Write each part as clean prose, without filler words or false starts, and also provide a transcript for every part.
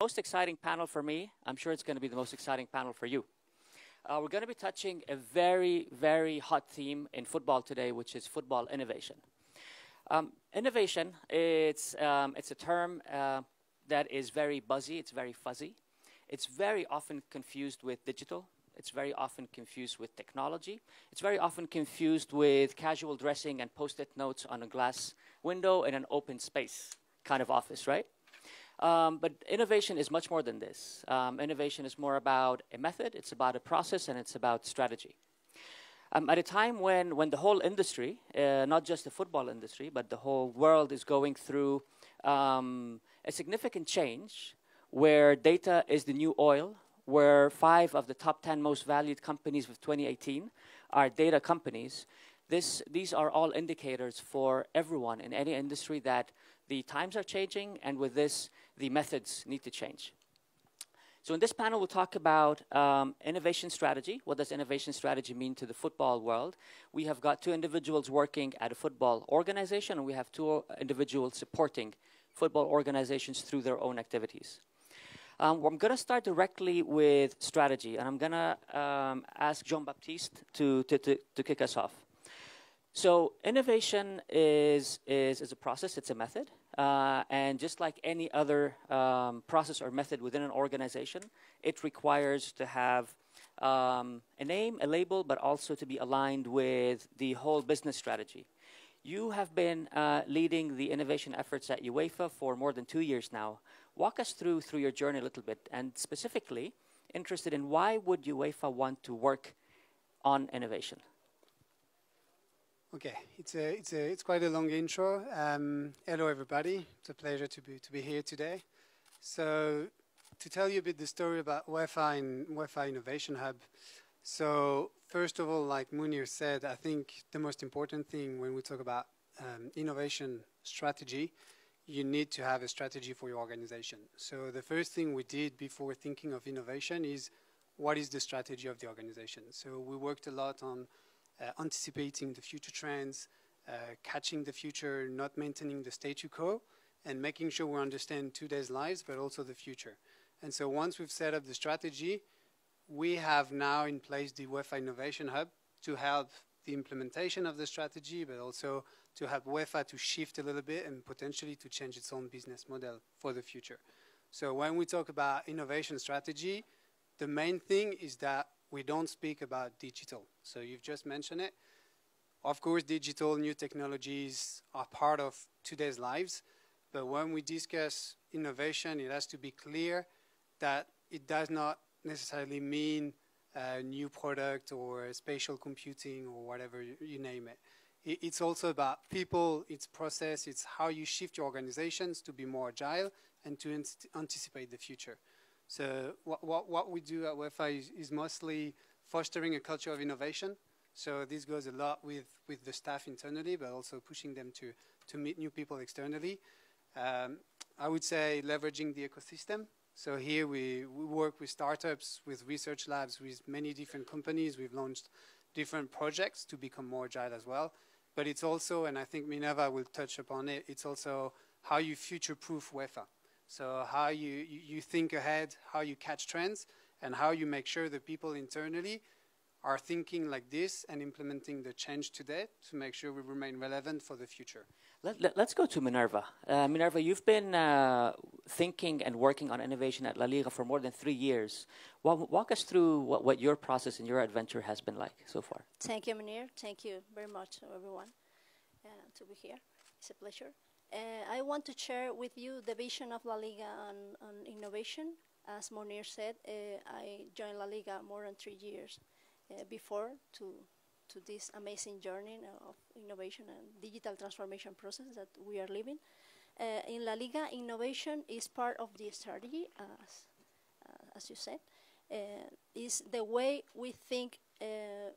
Most exciting panel for me. I'm sure it's going to be the most exciting panel for you. We're going to be touching a very, very hot theme in football today, which is football innovation. Innovation, it's a term that is very buzzy, it's very fuzzy. It's very often confused with digital. It's very often confused with technology. It's very often confused with casual dressing and post-it notes on a glass window in an open space kind of office, right? But innovation is much more than this. Innovation is more about a method, it's about a process, and it's about strategy. At a time when the whole industry, not just the football industry, but the whole world is going through a significant change where data is the new oil, where 5 of the top 10 most valued companies of 2018 are data companies. These are all indicators for everyone in any industry that the times are changing, and with this, the methods need to change. So in this panel, we'll talk about innovation strategy. What does innovation strategy mean to the football world? We have got 2 individuals working at a football organization, and we have 2 individuals supporting football organizations through their own activities. I'm going to start directly with strategy, and I'm going to ask Jean-Baptiste to kick us off. So innovation is a process, it's a method, and just like any other process or method within an organization, it requires to have a name, a label, but also to be aligned with the whole business strategy. You have been leading the innovation efforts at UEFA for more than 2 years now. Walk us through your journey a little bit, and specifically interested in why would UEFA want to work on innovation? Okay, it's quite a long intro. Hello everybody, it's a pleasure to be here today. So to tell you a bit the story about UEFA and UEFA Innovation Hub. So first of all, like Munir said, I think the most important thing when we talk about innovation strategy, you need to have a strategy for your organization. So the first thing we did before thinking of innovation is what is the strategy of the organization. So we worked a lot on anticipating the future trends, catching the future, not maintaining the status quo, and making sure we understand today's lives, but also the future. And so once we've set up the strategy, we have now in place the UEFA Innovation Hub to help the implementation of the strategy, but also to help UEFA to shift a little bit and potentially to change its own business model for the future. So when we talk about innovation strategy, the main thing is that we don't speak about digital. So you've just mentioned it. Of course, digital, new technologies are part of today's lives. But when we discuss innovation, it has to be clear that it does not necessarily mean a new product or spatial computing or whatever you name it. It's also about people, it's process, it's how you shift your organizations to be more agile and to anticipate the future. So what we do at UEFA is mostly fostering a culture of innovation. So this goes a lot with the staff internally, but also pushing them to meet new people externally. I would say leveraging the ecosystem. So here we work with startups, with research labs, with many different companies. We've launched different projects to become more agile as well. But it's also, and I think Minerva will touch upon it, it's also how you future-proof UEFA. So how you think ahead, how you catch trends, and how you make sure the people internally are thinking like this and implementing the change today to make sure we remain relevant for the future. Let's go to Minerva. Minerva, you've been thinking and working on innovation at La Liga for more than 3 years. Walk us through what your process and your adventure has been like so far. Thank you, Munir. Thank you very much, everyone, to be here. It's a pleasure. I want to share with you the vision of La Liga on innovation. As Munir said, I joined La Liga more than 3 years before to this amazing journey of innovation and digital transformation process that we are living. In La Liga, innovation is part of the strategy, as you said, is the way we think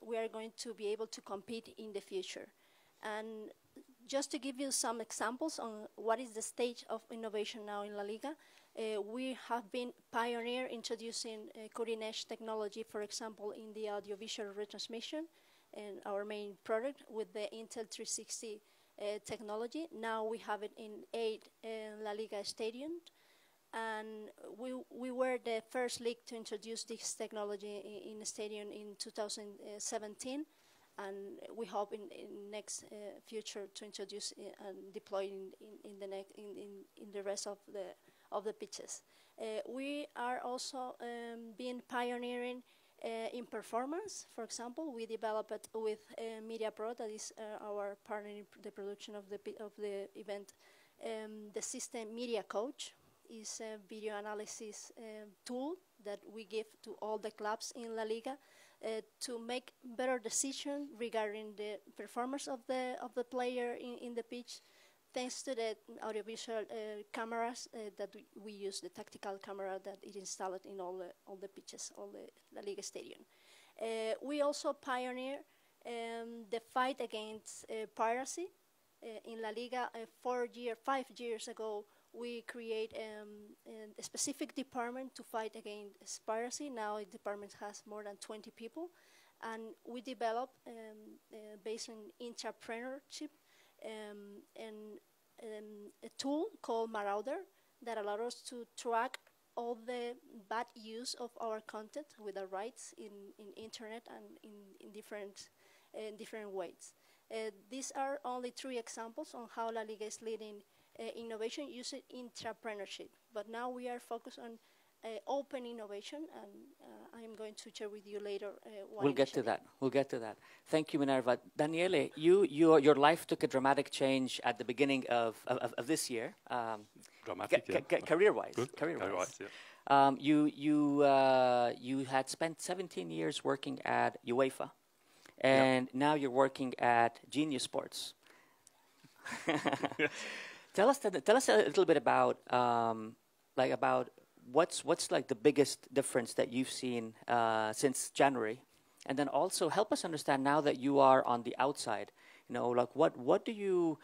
we are going to be able to compete in the future. And just to give you some examples on what is the stage of innovation now in La Liga, we have been pioneer introducing cutting-edge technology, for example, in the audiovisual retransmission, and our main product with the Intel 360 technology. Now we have it in 8 La Liga stadiums. and we were the first league to introduce this technology in the stadium in 2017, and we hope in next future to introduce and deploy in the rest of the pitches. We are also being pioneering in performance. For example, we developed with Media Pro, that is our partner in the production of the event. The system Media Coach is a video analysis tool that we give to all the clubs in La Liga to make better decisions regarding the performance of the player in the pitch, thanks to the audiovisual cameras that we use, the tactical camera that is installed in all the pitches, all the La Liga stadium. We also pioneer the fight against piracy. In La Liga, 5 years ago, we create a specific department to fight against piracy. Now the department has more than 20 people, and we develop, based on entrepreneurship, a tool called Marauder that allows us to track all the bad use of our content with the rights in internet and in different ways. These are only 3 examples on how La Liga is leading innovation using entrepreneurship. But now we are focused on open innovation, and I'm going to share with you later one We'll get to that. We'll get to that. Thank you, Minerva. Daniele, your life took a dramatic change at the beginning of this year. Dramatic, yeah. Career-wise. Career-wise, yeah. You had spent 17 years working at UEFA, and now you're working at Genius Sports. Tell us a little bit about what's like the biggest difference that you've seen since January, and then also help us understand now that you are on the outside. You know, like what do you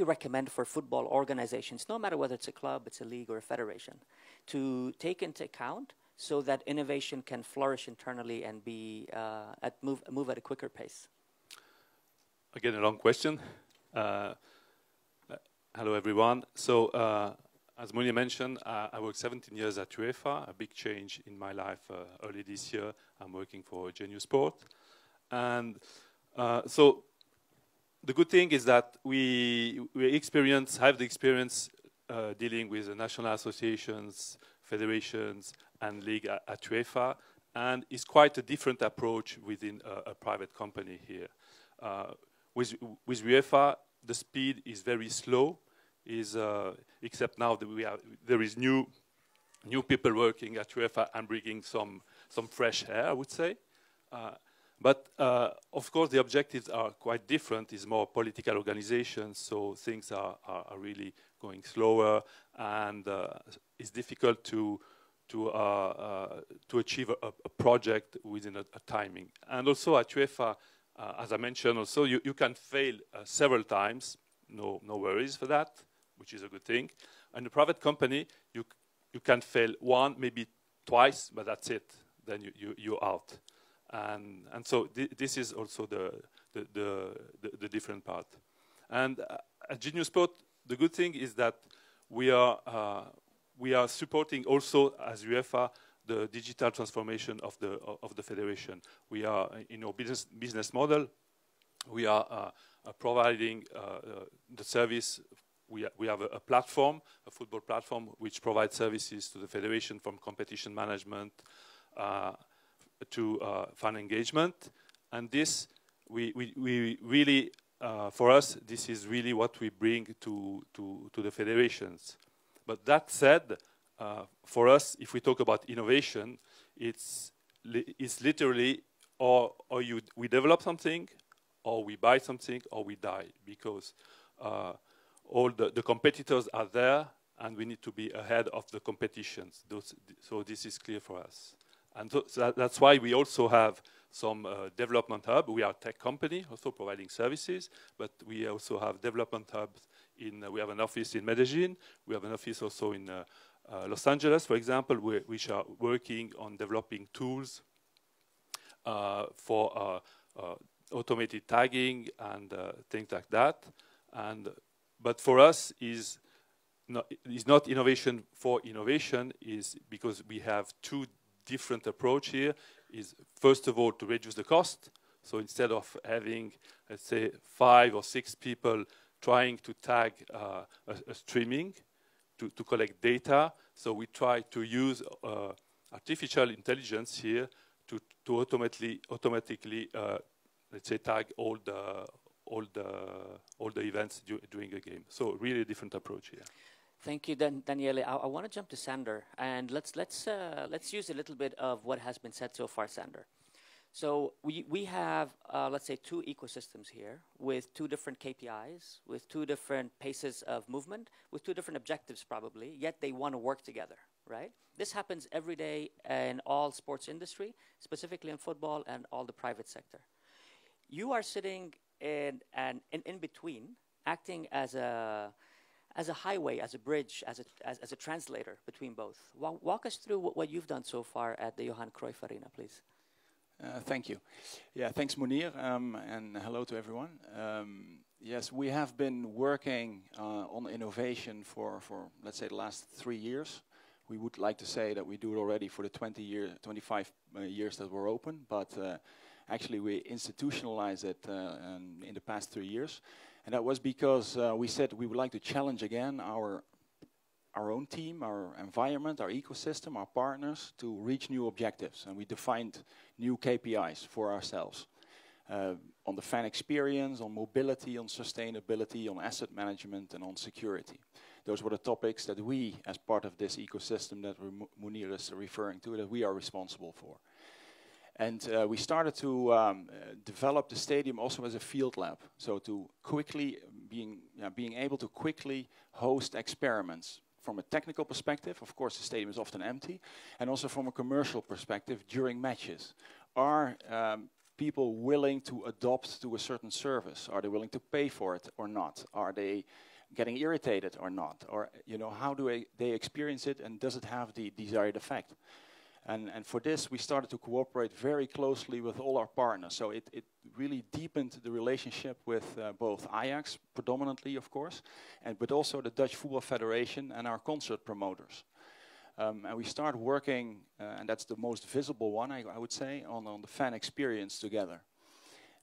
recommend for football organizations, no matter whether it's a club, it's a league, or a federation, to take into account so that innovation can flourish internally and be move at a quicker pace? Again, a long question. Hello, everyone. So, as Monia mentioned, I worked 17 years at UEFA, a big change in my life early this year. I'm working for Genius Sport. And so the good thing is that we have the experience dealing with the national associations, federations, and league at UEFA, and it's quite a different approach within a private company here. With UEFA, the speed is very slow, except now that there is new people working at UEFA and bringing some fresh air, I would say. But of course, the objectives are quite different. It's more political organizations, so things are really going slower, and it's difficult to achieve a project within a timing. And also at UEFA, as I mentioned, also you can fail several times. No worries for that, which is a good thing. And a private company, you can fail one, maybe twice, but that's it. Then you're out. And so this is also the different part. And at Genius Sport, the good thing is that we are supporting also as UEFA the digital transformation of the federation. We are in our business model. We are providing the service. We have a platform, a football platform, which provides services to the federation, from competition management to fan engagement. And this, we really, for us, this is really what we bring to the federations. But that said, for us, if we talk about innovation, it's literally we develop something, or we buy something, or we die, because all the competitors are there, and we need to be ahead of the competitions. So this is clear for us. And so that's why we also have some development hub. We are a tech company, also providing services, but we also have development hubs. We have an office in Medellin. We have an office also in Los Angeles, for example, which are working on developing tools for automated tagging and things like that. But for us, is not innovation for innovation, is because we have two different approach here. Is first of all to reduce the cost. So instead of having, let's say, 5 or 6 people trying to tag a streaming to collect data, so we try to use artificial intelligence here to automatically let's say tag all the events during a game. So really a different approach here. Thank you, Daniele. I want to jump to Sander, and let's use a little bit of what has been said so far, Sander. So we have, let's say, 2 ecosystems here with 2 different KPIs, with 2 different paces of movement, with 2 different objectives probably, yet they want to work together, right? This happens every day in all sports industry, specifically in football and all the private sector. You are sitting in between, acting as a highway, as a bridge, as a translator between both. Walk us through what you've done so far at the Johan Cruyff Arena, please. Thank you. Yeah, thanks, Munir, and hello to everyone. Yes, we have been working on innovation for, let's say, the last 3 years. We would like to say that we do it already for the 25 years that we're open, but actually we institutionalized it in the past 3 years. And that was because we said we would like to challenge again our own team, our environment, our ecosystem, our partners to reach new objectives. And we defined new KPIs for ourselves on the fan experience, on mobility, on sustainability, on asset management, and on security. Those were the topics that we, as part of this ecosystem that Munir is referring to, that we are responsible for. And we started to develop the stadium also as a field lab, so to quickly being able to quickly host experiments. From a technical perspective, of course, the stadium is often empty, and also from a commercial perspective during matches. Are people willing to adopt to a certain service? Are they willing to pay for it or not? Are they getting irritated or not? Or how do they experience it, and does it have the desired effect? And for this, we started to cooperate very closely with all our partners. So it really deepened the relationship with both Ajax, predominantly, of course, but also the Dutch Football Federation and our concert promoters. And we start working, and that's the most visible one, I would say, on the fan experience together.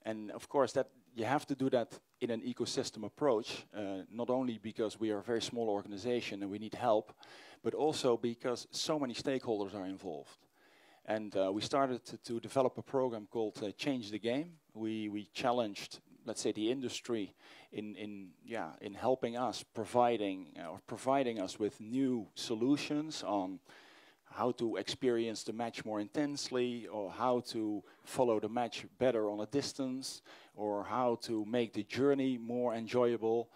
And of course, that you have to do that in an ecosystem approach, not only because we are a very small organization and we need help, but also because so many stakeholders are involved. And we started to develop a program called Change the Game. We challenged, let's say, the industry in helping us, providing us with new solutions on how to experience the match more intensely, or how to follow the match better on a distance, or how to make the journey more enjoyable.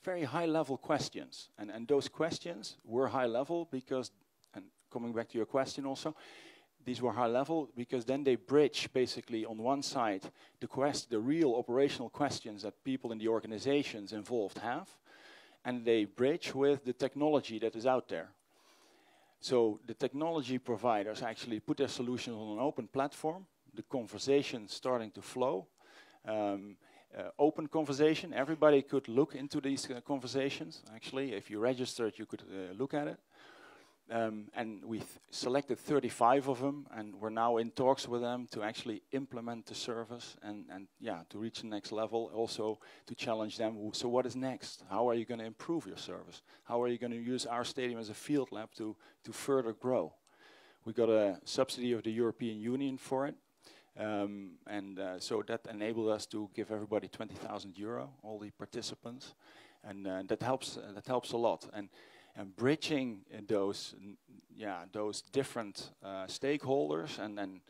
Very high-level questions. And those questions were high-level because, and coming back to your question also, these were high-level because then they bridge, basically, on one side, the real operational questions that people in the organizations involved have, and they bridge with the technology that is out there. So the technology providers actually put their solutions on an open platform, the conversation starting to flow, open conversation, everybody could look into these conversations. Actually, if you registered, you could look at it. And we selected 35 of them, and we're now in talks with them to actually implement the service and to reach the next level, also to challenge them. So what is next? How are you going to improve your service? How are you going to use our stadium as a field lab to further grow? We got a subsidy of the European Union for it. So that enabled us to give everybody €20,000, all the participants, and that helps a lot. And bridging those different stakeholders, and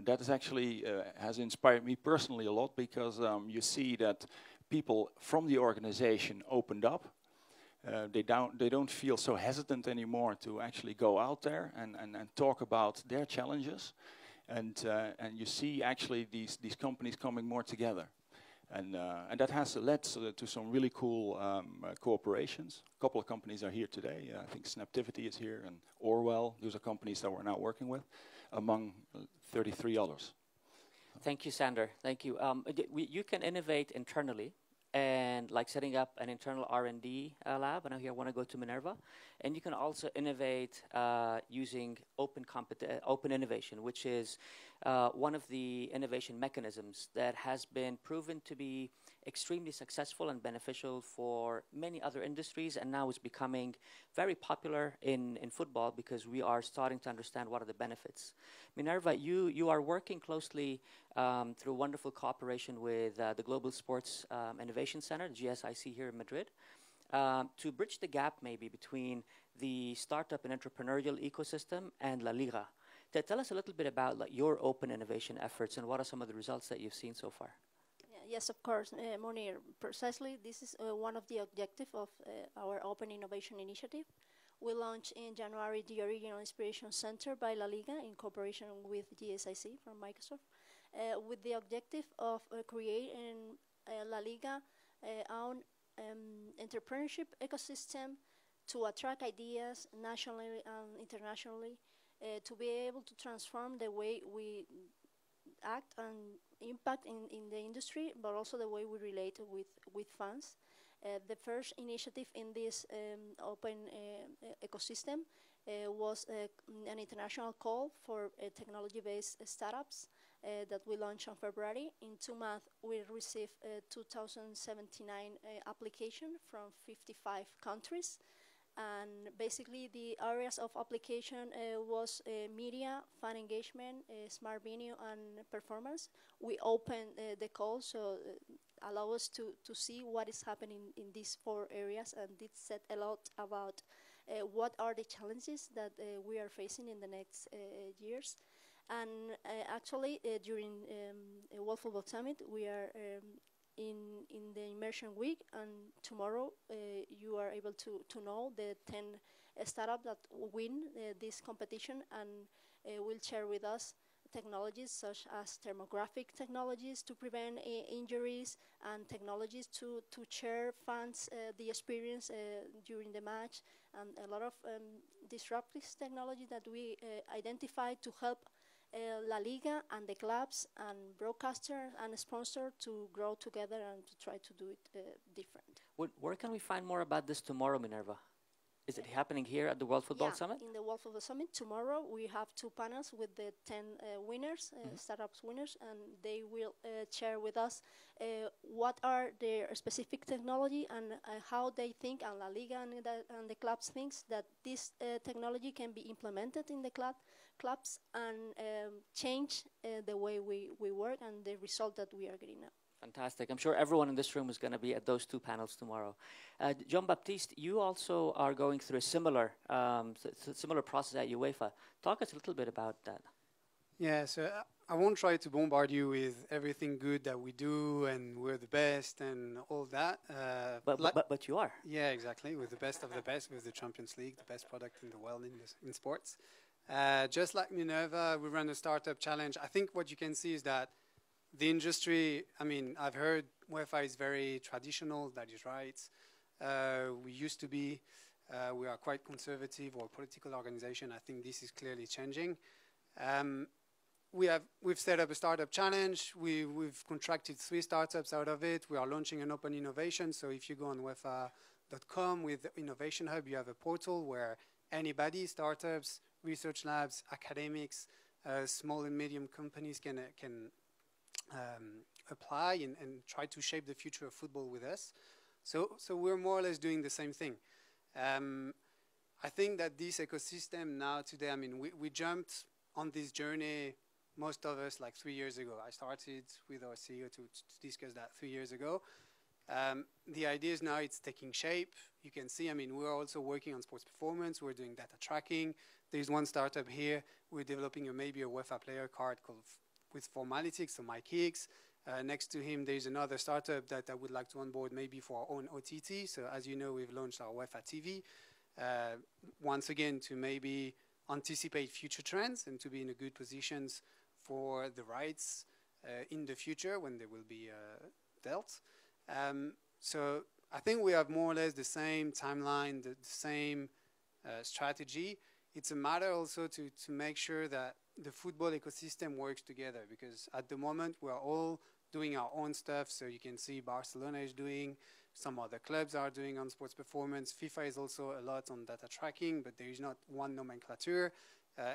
that is actually has inspired me personally a lot, because you see that people from the organization opened up. They don't feel so hesitant anymore to actually go out there and talk about their challenges. And you see actually these companies coming more together, and that has led to some really cool cooperations. A couple of companies are here today. I think Snaptivity is here, and Orwell. Those are companies that we're now working with, among 33 others. Thank you, Sander. Thank you. You can innovate internally, and like setting up an internal R&D lab. And here I want to go to Minerva. And you can also innovate using open innovation, which is one of the innovation mechanisms that has been proven to be extremely successful and beneficial for many other industries, and now is becoming very popular in football because we are starting to understand what are the benefits. Minerva, you are working closely through wonderful cooperation with the Global Sports Innovation Center, GSIC here in Madrid, to bridge the gap maybe between the startup and entrepreneurial ecosystem and La Liga. Tell us a little bit about like, your open innovation efforts and what are some of the results that you've seen so far. Yes, of course, Monir. Precisely, this is one of the objectives of our Open Innovation Initiative. We launched in January the Original Inspiration Center by La Liga in cooperation with GSIC from Microsoft, with the objective of creating La Liga own entrepreneurship ecosystem to attract ideas nationally and internationally, to be able to transform the way we act and impact in the industry, but also the way we relate with fans. The first initiative in this open ecosystem was an international call for technology-based startups that we launched in February. In 2 months, we received 2,079 applications from 55 countries. And basically, the areas of application was media, fan engagement, smart venue, and performance. We opened the call, so allow us to see what is happening in these 4 areas, and it said a lot about what are the challenges that we are facing in the next years. And actually, during World Football Summit, we are in the immersion week, and tomorrow you are able to know the 10 startups that win this competition, and will share with us technologies such as thermographic technologies to prevent injuries, and technologies to share fans the experience during the match, and a lot of disruptive technology that we identified to help La Liga and the clubs and broadcaster and sponsor to grow together and to try to do it different. Where can we find more about this tomorrow, Minerva? Is it happening here at the World Football Summit? In the World Football Summit tomorrow, we have 2 panels with the 10 winners, startups winners, and they will share with us what are their specific technology and how they think, and La Liga and the clubs thinks that this technology can be implemented in the clubs and change the way we work and the result that we are getting now. Fantastic. I'm sure everyone in this room is going to be at those 2 panels tomorrow. Jean-Baptiste, you also are going through a similar process at UEFA. Talk us a little bit about that. Yeah, so I won't try to bombard you with everything good that we do and we're the best and all that. But you are. Yeah, exactly. We're the best of the best with the Champions League, the best product in the world in sports. Just like Minerva, we run a startup challenge. I think what you can see is that the industry, I mean, I've heard UEFA is very traditional, that is right. We used to be, we are quite conservative or political organization. I think this is clearly changing. We've set up a startup challenge. We've contracted 3 startups out of it. We are launching an open innovation. So if you go on UEFA.com with the Innovation Hub, you have a portal where anybody, startups, research labs, academics, small and medium companies can apply and try to shape the future of football with us. So we're more or less doing the same thing. I think that this ecosystem now today, I mean, we jumped on this journey, most of us, like 3 years ago. I started with our CEO to discuss that 3 years ago. The idea is now it's taking shape. You can see, I mean, we're also working on sports performance. We're doing data tracking. There's one startup here. We're developing maybe a UEFA player card called with Formalytics, so Mike Hicks. Next to him, there's another startup that I would like to onboard maybe for our own OTT. So as you know, we've launched our UEFA TV. Once again, to maybe anticipate future trends and to be in a good positions for the rights in the future when they will be dealt. So I think we have more or less the same timeline, the same strategy. It's a matter also to make sure that the football ecosystem works together, because at the moment we are all doing our own stuff. So you can see Barcelona is doing, some other clubs are doing on sports performance. FIFA is also a lot on data tracking, but there is not one nomenclature.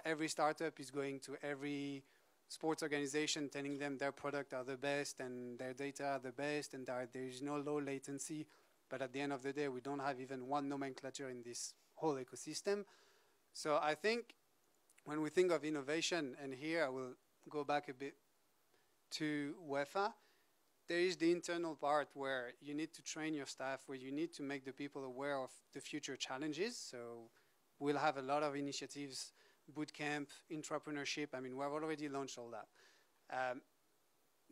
Every startup is going to every sports organization telling them their product are the best and their data are the best and there is no low latency. But at the end of the day, we don't have even one nomenclature in this whole ecosystem. So I think when we think of innovation, and here I will go back a bit to UEFA, there is the internal part where you need to train your staff, where you need to make the people aware of the future challenges. So we'll have a lot of initiatives, bootcamp, entrepreneurship. I mean, we've already launched all that.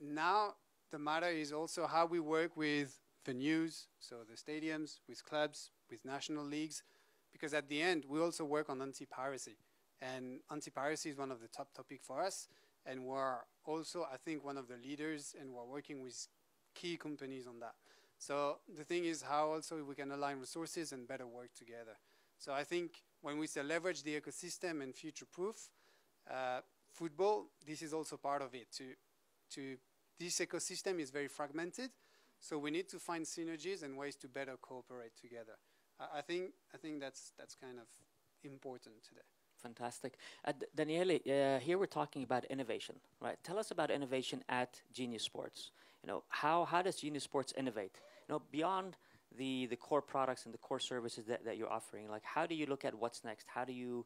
Now the matter is also how we work with venues, so the stadiums, with clubs, with national leagues, because at the end, we also work on anti-piracy. And anti-piracy is one of the top topics for us. And we're also, I think, one of the leaders, and we're working with key companies on that. So the thing is how also we can align resources and better work together. So I think when we say leverage the ecosystem and future-proof, football, this is also part of it. This ecosystem is very fragmented, so we need to find synergies and ways to better cooperate together. I think that's kind of important today. Fantastic. Daniele, here we're talking about innovation, right? Tell us about innovation at Genius Sports. You know, how does Genius Sports innovate? You know, beyond the core products and the core services that you're offering, like how do you look at what's next? How do you,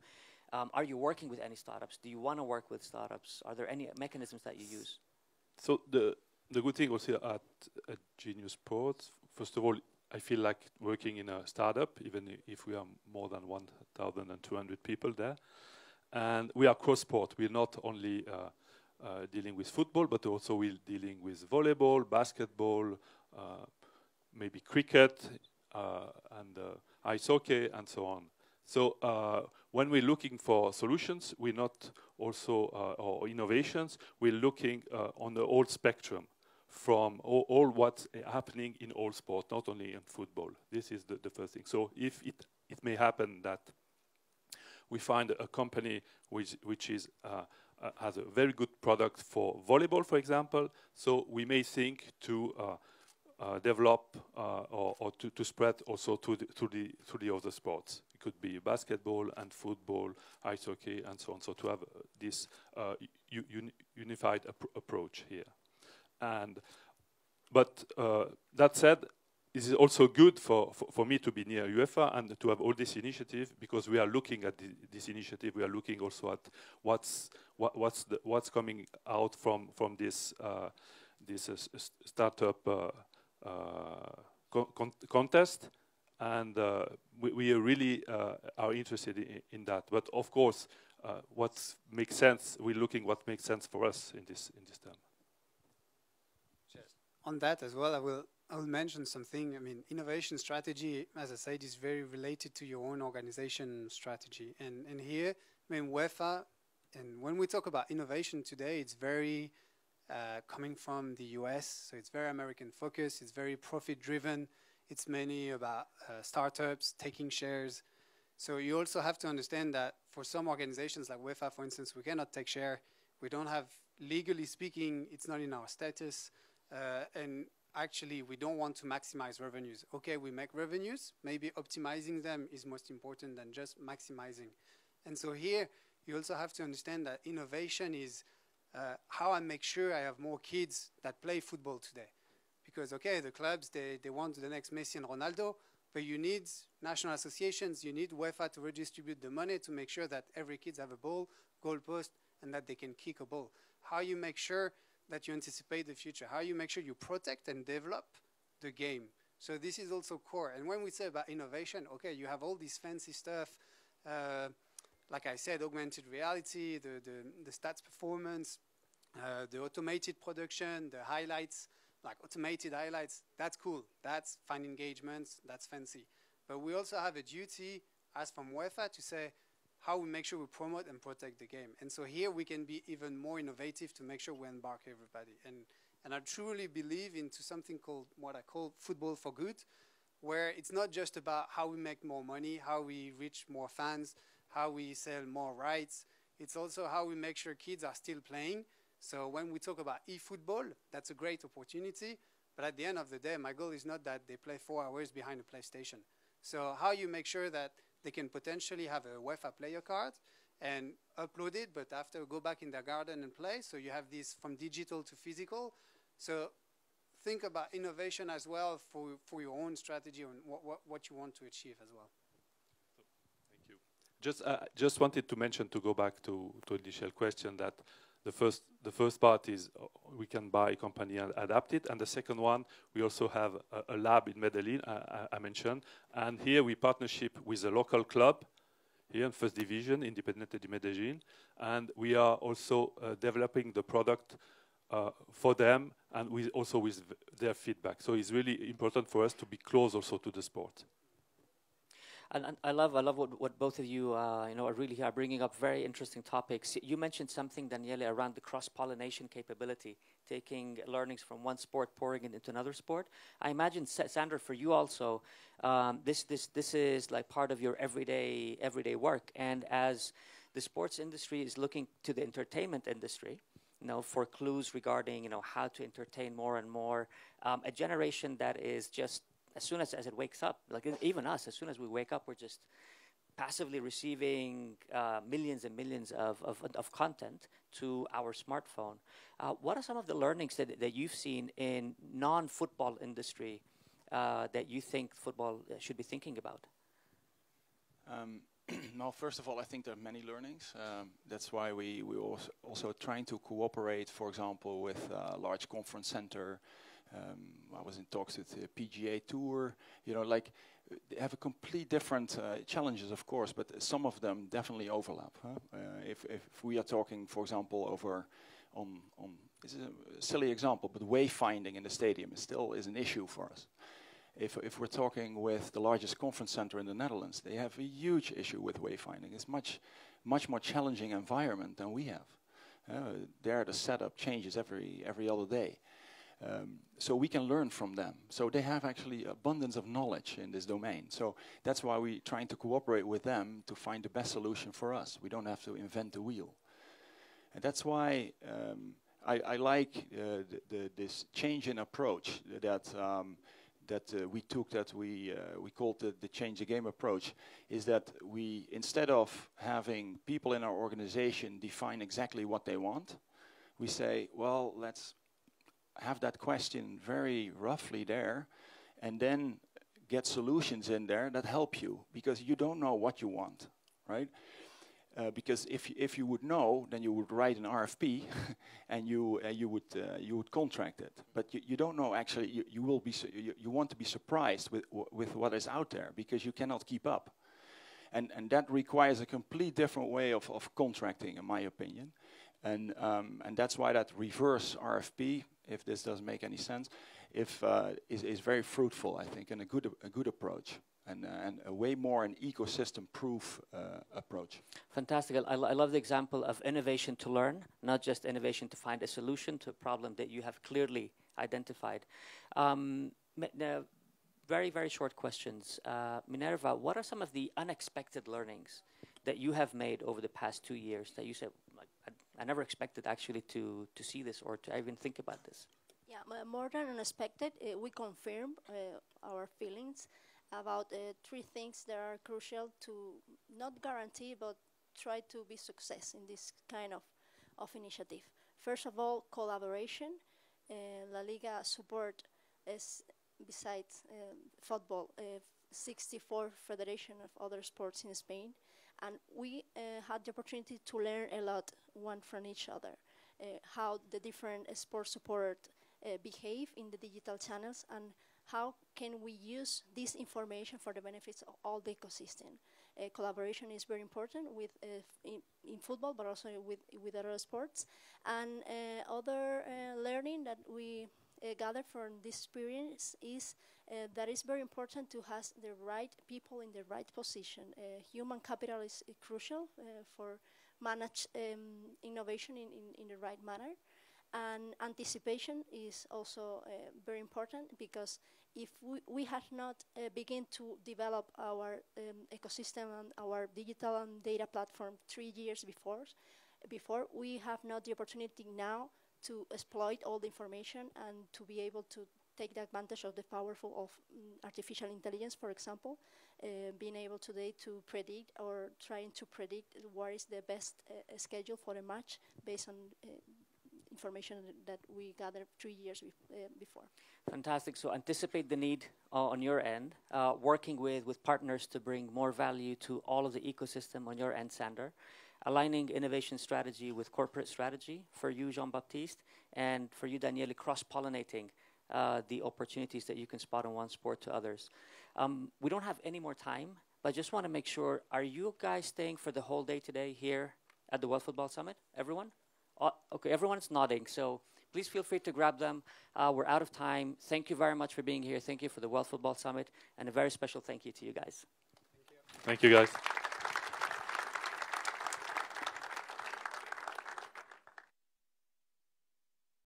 are you working with any startups? Do you want to work with startups? Are there any mechanisms that you use? So the good thing also at Genius Sports, first of all, I feel like working in a startup, even if we are more than 1,200 people there. And we are cross-sport. We're not only dealing with football, but also we're dealing with volleyball, basketball, maybe cricket, and ice hockey, and so on. So when we're looking for solutions, we're not also, or innovations, we're looking on the whole spectrum, from all what's happening in all sports, not only in football. This is the first thing. So if it may happen that we find a company which is has a very good product for volleyball, for example, so we may think to develop or to spread also to the other sports. It could be basketball and football, ice hockey, and so on. So to have this unified approach here. But that said, this is also good for me to be near UEFA and to have all this initiative, because we are looking at this initiative. We are looking also at what's coming out from this startup contest, and we are really are interested in that. But of course, what makes sense, we're looking what makes sense for us in this term. On that as well, I will mention something. I mean, innovation strategy, as I said, is very related to your own organization strategy. And here, I mean, UEFA, and when we talk about innovation today, it's very coming from the US, so it's very American focused, it's very profit driven, it's mainly about startups, taking shares. So you also have to understand that for some organizations like UEFA, for instance, we cannot take share. We don't have, legally speaking, it's not in our status. And actually, we don't want to maximize revenues. Okay, we make revenues. Maybe optimizing them is most important than just maximizing. And so here, you also have to understand that innovation is how I make sure I have more kids that play football today. Because, okay, the clubs, they want the next Messi and Ronaldo, but you need national associations, you need UEFA to redistribute the money to make sure that every kid have a ball, goal post, and that they can kick a ball. How you make sure that you anticipate the future, how you make sure you protect and develop the game. So this is also core. And when we say about innovation, okay, you have all this fancy stuff, like I said, augmented reality, the stats performance, the automated production, the highlights, like automated highlights, that's cool. That's fan engagements, that's fancy. But we also have a duty, as from UEFA, to say how we make sure we promote and protect the game. And so here we can be even more innovative to make sure we embark everybody. And I truly believe into something called, what I call football for good, where it's not just about how we make more money, how we reach more fans, how we sell more rights. It's also how we make sure kids are still playing, So when we talk about e-football, that's a great opportunity. But at the end of the day, my goal is not that they play 4 hours behind a PlayStation. So how you make sure that they can potentially have a UEFA player card and upload it, but after go back in their garden and play. So you have this from digital to physical. So think about innovation as well for your own strategy and what you want to achieve as well. Thank you. Just wanted to mention, to go back to the initial question, that the first part is we can buy a company and adapt it, and the second one, we also have a lab in Medellin, I mentioned, and here we partnership with a local club here in First Division, Independiente de Medellin, and we are also developing the product for them, and also with their feedback. So it's really important for us to be close also to the sport. And I love what both of you are really are bringing up very interesting topics. You mentioned something, Daniele, around the cross-pollination capability, taking learnings from one sport, pouring it into another sport. I imagine, Sandra, for you also, this is like part of your everyday work. And as the sports industry is looking to the entertainment industry, for clues regarding how to entertain more and more, a generation that is just, as soon as it wakes up, like even us, as soon as we wake up, we're just passively receiving millions and millions of content to our smartphone. What are some of the learnings that you've seen in non-football industry that you think football should be thinking about? Well, first of all, I think there are many learnings. That's why we also trying to cooperate, for example, with a large conference center. I was in talks with the PGA Tour. They have a complete different challenges, of course, but some of them definitely overlap. If we are talking, for example, this is a silly example, but wayfinding in the stadium still is an issue for us. If we're talking with the largest conference center in the Netherlands, they have a huge issue with wayfinding. It's much more challenging environment than we have. There, the setup changes every other day. So we can learn from them. So they have actually abundance of knowledge in this domain. So that's why we're trying to cooperate with them to find the best solution for us. We don't have to invent the wheel. And that's why I like this change in approach that we took, that we called the change the game approach, is that we, instead of having people in our organization define exactly what they want, we say, well, let's have that question very roughly there, and then get solutions in there that help you, because you don't know what you want, right? Because if you would know, then you would write an RFP, and you would contract it. But you don't know actually. You want to be surprised with what is out there, because you cannot keep up, and that requires a complete different way of contracting, in my opinion. And that's why that reverse RFP, if this doesn't make any sense, is very fruitful, I think, and a good approach, and a way more an ecosystem-proof approach. Fantastic. I love the example of innovation to learn, not just innovation to find a solution to a problem that you have clearly identified. Very, very short questions. Minerva, what are some of the unexpected learnings that you have made over the past 2 years that you said, I never expected actually to see this or to even think about this? Yeah, more than unexpected, we confirm our feelings about 3 things that are crucial to not guarantee, but try to be success in this kind of initiative. First of all, collaboration. La Liga support is, besides football, 64 federation of other sports in Spain. And we had the opportunity to learn a lot one from each other, how the different sport support behave in the digital channels, and how can we use this information for the benefits of all the ecosystem. Collaboration is very important with in football, but also with other sports. And other learning that we gathered from this experience is that it's very important to have the right people in the right position. Human capital is crucial for manage innovation in the right manner. And anticipation is also very important, because if we had not begin to develop our ecosystem and our digital and data platform 3 years before, before. We have not the opportunity now to exploit all the information and to be able to take the advantage of the powerful of artificial intelligence, for example, being able today to predict or trying to predict what is the best schedule for a match based on information that we gathered 3 years before. Fantastic. So anticipate the need on your end, working with partners to bring more value to all of the ecosystem on your end, Sander, aligning innovation strategy with corporate strategy for you, Jean-Baptiste, and for you, Daniele, cross-pollinating the opportunities that you can spot in one sport to others. We don't have any more time, but I just want to make sure, are you guys staying for the whole day today here at the World Football Summit? Everyone? Okay, everyone's nodding, so please feel free to grab them. We're out of time. Thank you very much for being here. Thank you for the World Football Summit, and a very special thank you to you guys. Thank you, guys.